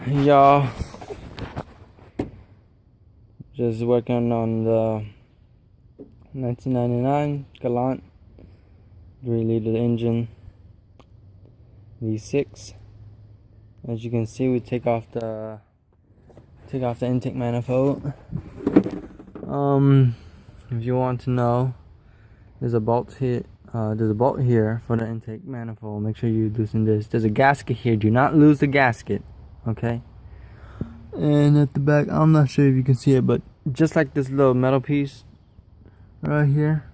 Y'all, just working on the 1999 Galant 3-liter engine V6. As you can see, we take off the intake manifold. If you want to know, there's a bolt here. There's a bolt here for the intake manifold. Make sure you loosen this. There's a gasket here. Do not lose the gasket. Okay. And at the back, I'm not sure if you can see it, but just like this little metal piece right here,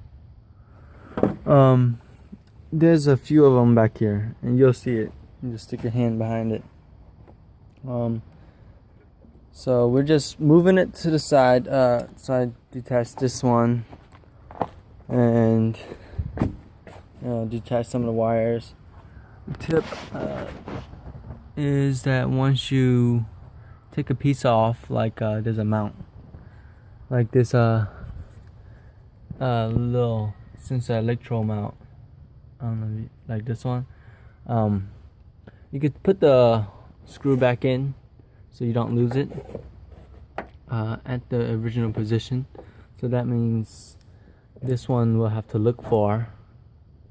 there's a few of them back here, and you'll see it. You just stick your hand behind it. So we're just moving it to the side. So I detached this one and detach some of the wires. The tip is that once you take a piece off, like there's a mount, like this little sensor electro mount. I don't know, if you, like this one. You could put the screw back in so you don't lose it at the original position. So that means this one we'll have to look for,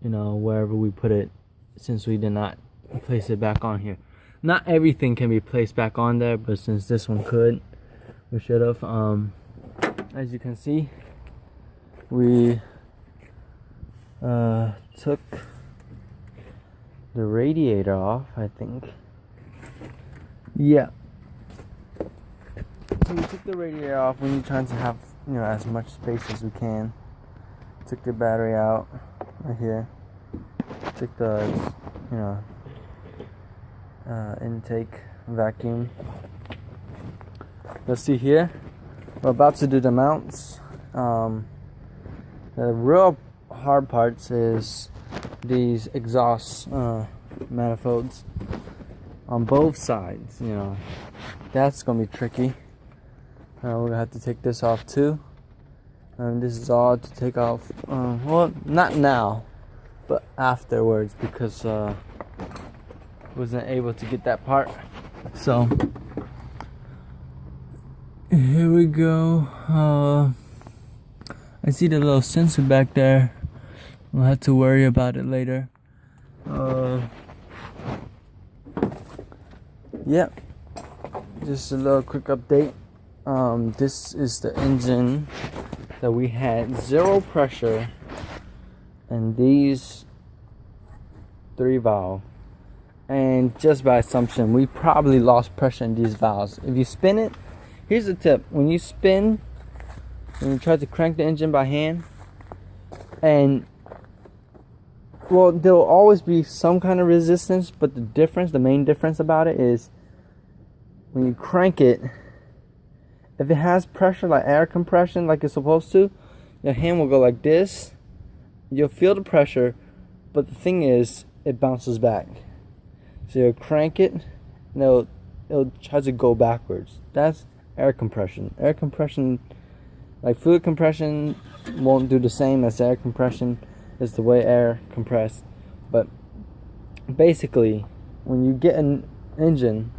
wherever we put it, since we did not place it back on here. Not everything can be placed back on there, but since this one could, we should have. As you can see, we took the radiator off, I think. Yeah. So we took the radiator off when you're trying to have, as much space as we can. Took the battery out right here. Took the, intake vacuum. Let's see here. We're about to do the mounts. The real hard parts is these exhaust manifolds on both sides. That's gonna be tricky. We're gonna have to take this off too. This is all to take off. Well, not now, but afterwards, because wasn't able to get that part. So here we go. I see the little sensor back there. We'll have to worry about it later. Yeah, just a little quick update. This is the engine that we had 0 pressure, and these 3 valve. And just by assumption, we probably lost pressure in these valves. If you spin it, here's the tip: when you try to crank the engine by hand, and there'll always be some kind of resistance, but the main difference about it is when you crank it, if it has pressure, like air compression, like it's supposed to, your hand will go like this. You'll feel the pressure, but the thing is, it bounces back. So you'll crank it, and it'll try to go backwards. That's air compression. Air compression, like fluid compression, won't do the same as air compression. It's the way air compress. But basically, when you get an engine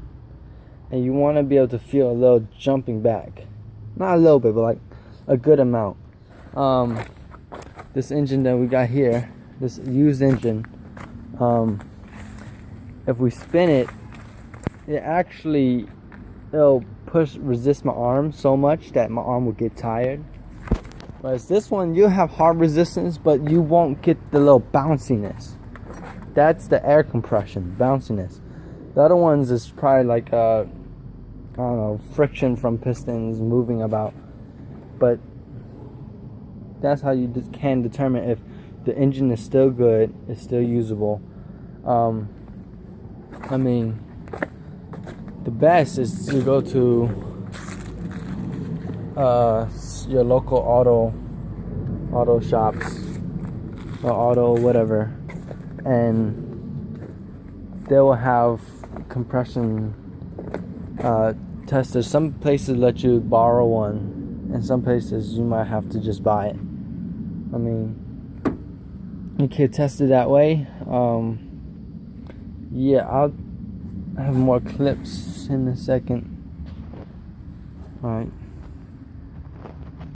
and you want to be able to feel a little jumping back, not a little bit, but like a good amount. This engine that we got here, this used engine, if we spin it, it'll resist my arm so much that my arm will get tired. Whereas this one, you have hard resistance, but you won't get the little bounciness. That's the air compression, bounciness. The other ones is probably like friction from pistons moving about. But that's how you can determine if the engine is still good, it's still usable. The best is to go to your local auto shops or auto whatever, and they will have compression testers. Some places let you borrow one, and some places you might have to just buy it. You can test it that way. Yeah, I have more clips in a second. Alright.